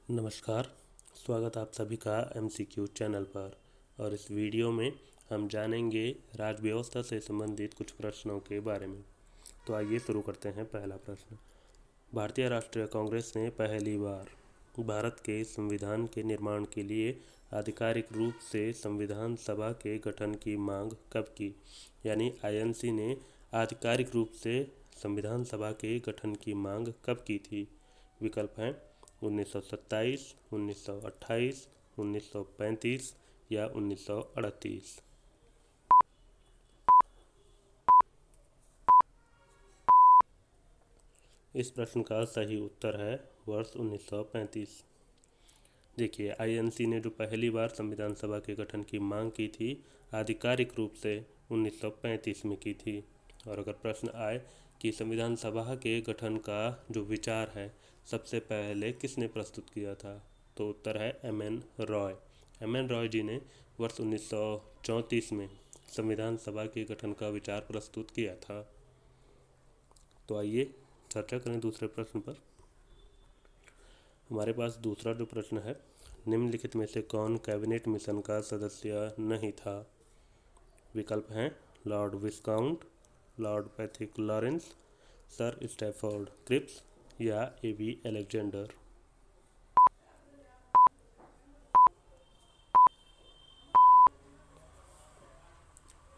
नमस्कार। स्वागत आप सभी का MCQ चैनल पर। और इस वीडियो में हम जानेंगे राज्य व्यवस्था से संबंधित कुछ प्रश्नों के बारे में। तो आइए शुरू करते हैं। पहला प्रश्न, भारतीय राष्ट्रीय कांग्रेस ने पहली बार भारत के संविधान के निर्माण के लिए आधिकारिक रूप से संविधान सभा के गठन की मांग कब की? यानी INC ने आधिकारिक रूप से संविधान सभा के गठन की मांग कब की थी? विकल्प हैं 1927, 1928, 1935 या 1938। इस प्रश्न का सही उत्तर है वर्ष 1935। देखिए, INC ने जो पहली बार संविधान सभा के गठन की मांग की थी आधिकारिक रूप से 1935 में की थी। और अगर प्रश्न आए कि संविधान सभा के गठन का जो विचार है सबसे पहले किसने प्रस्तुत किया था, तो उत्तर है MN रॉय। MN रॉय जी ने वर्ष 1934 में संविधान सभा के गठन का विचार प्रस्तुत किया था। तो आइए चर्चा करें दूसरे प्रश्न पर। हमारे पास दूसरा जो प्रश्न है, निम्नलिखित में से कौन कैबिनेट मिशन का सदस्य नहीं था? विकल्प हैं Lord Viscount, Lord Patrick Lawrence, Sir Stafford Cripps या AB अलेक्जेंडर।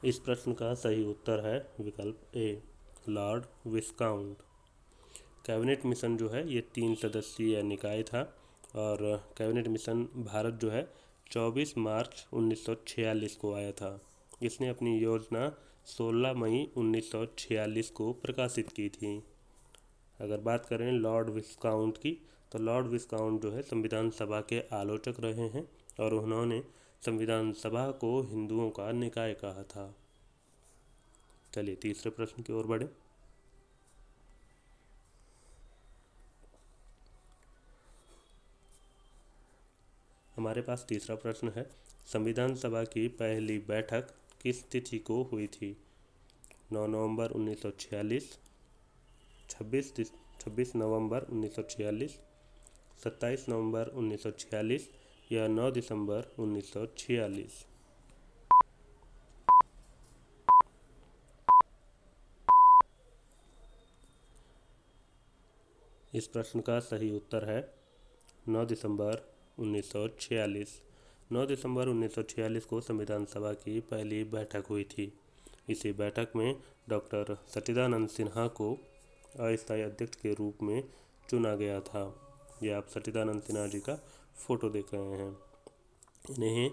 इस प्रश्न का सही उत्तर है विकल्प A, Lord Viscount. Cabinet mission जो है ये 3 सदस्यीय निकाय था और कैबिनेट मिशन भारत जो है 24 मार्च 1946 को आया था। इसने अपनी योजना 16 मई 1946 को प्रकाशित की थी। अगर बात करें लॉर्ड विस्काउंट की, तो लॉर्ड विस्काउंट जो है संविधान सभा के आलोचक रहे हैं और उन्होंने संविधान सभा को हिंदुओं का निकाय कहा था। चलिए तीसरे प्रश्न की ओर बढ़े। हमारे पास तीसरा प्रश्न है, संविधान सभा की पहली बैठक किस तिथि को हुई थी? 9 नवंबर 1946, 26 नवंबर 1946, 27 नवंबर 1946 या 9 दिसंबर 1946। इस प्रश्न का सही उत्तर है 9 दिसंबर 1946। 9 दिसंबर 1946 को संविधान सभा की पहली बैठक हुई थी। इसी बैठक में डॉक्टर सच्चिदानंद सिन्हा को अस्थायी अध्यक्ष के रूप में चुना गया था। यह आप सच्चिदानंद सिन्हा जी का फोटो देख रहे हैं। इन्हें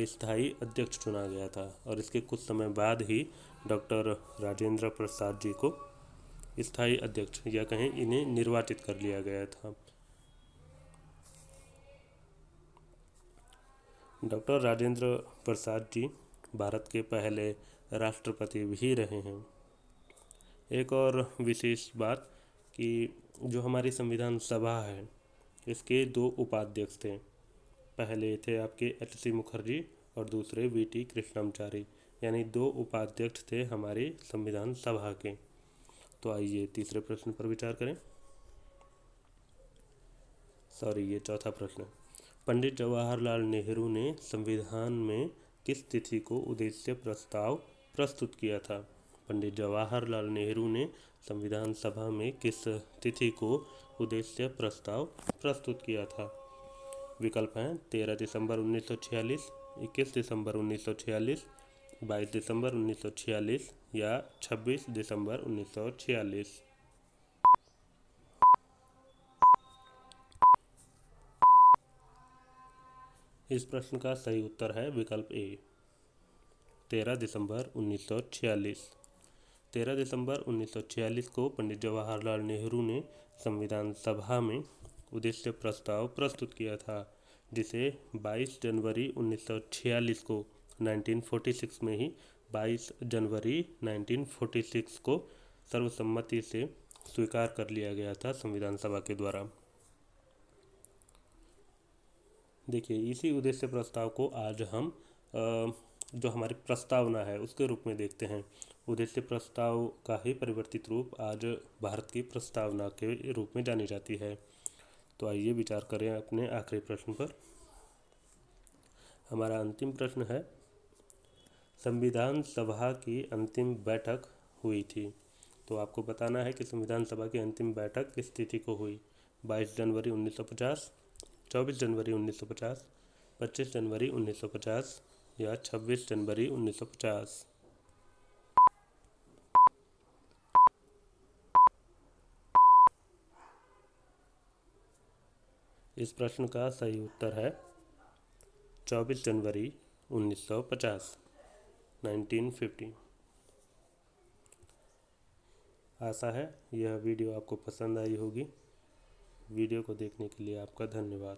अस्थायी अध्यक्ष चुना गया था और इसके कुछ समय बाद ही डॉक्टर राजेंद्र प्रसाद जी को स्थायी अध्यक्ष या कहें इन्हें निर्वाचित कर लिया गया था। डॉक्टर राजेंद्र प्रसाद जी भारत के पहले राष्ट्रपति भी रहे हैं। एक और विशेष बात कि जो हमारी संविधान सभा है इसके 2 उपाध्यक्ष थे। पहले थे आपके HC मुखर्जी और दूसरे VT कृष्णमाचारी, यानी 2 उपाध्यक्ष थे हमारी संविधान सभा के। तो आइए तीसरे प्रश्न पर विचार करें। ये चौथा प्रश्न है, पंडित जवाहरलाल नेहरू ने संविधान में किस तिथि को उद्देश्य प्रस्ताव प्रस्तुत किया था? पंडित जवाहरलाल नेहरू ने संविधान सभा में किस तिथि को उद्देश्य प्रस्ताव प्रस्तुत किया था? विकल्प हैं 13 दिसंबर 1946, 21 दिसंबर 1946, 22 दिसंबर 1946 या 26 दिसंबर 1946। इस प्रश्न का सही उत्तर है विकल्प A, 13 दिसंबर 1946। 13 दिसंबर 1946 को पंडित जवाहरलाल नेहरू ने संविधान सभा में उद्देश्य प्रस्ताव प्रस्तुत किया था, जिसे 22 जनवरी 1946 को 1946 में ही 22 जनवरी 1946 को सर्वसम्मति से स्वीकार कर लिया गया था संविधान सभा के द्वारा। देखिए, इसी उद्देश्य प्रस्ताव को आज हम जो हमारी प्रस्तावना है उसके रूप में देखते हैं। उद्देश्य प्रस्ताव का ही परिवर्तित रूप आज भारत की प्रस्तावना के रूप में जानी जाती है। तो आइए विचार करें अपने आखिरी प्रश्न पर। हमारा अंतिम प्रश्न है, संविधान सभा की अंतिम बैठक हुई थी। तो आपको बताना है कि संविधान सभा की अंतिम बैठक किस तिथि को हुई। 22 जनवरी 1950, 24 जनवरी 1950, 25 जनवरी 1950 या 26 जनवरी 1950। इस प्रश्न का सही उत्तर है 24 जनवरी 1950, 1950। आशा है यह वीडियो आपको पसंद आई होगी। वीडियो को देखने के लिए आपका धन्यवाद।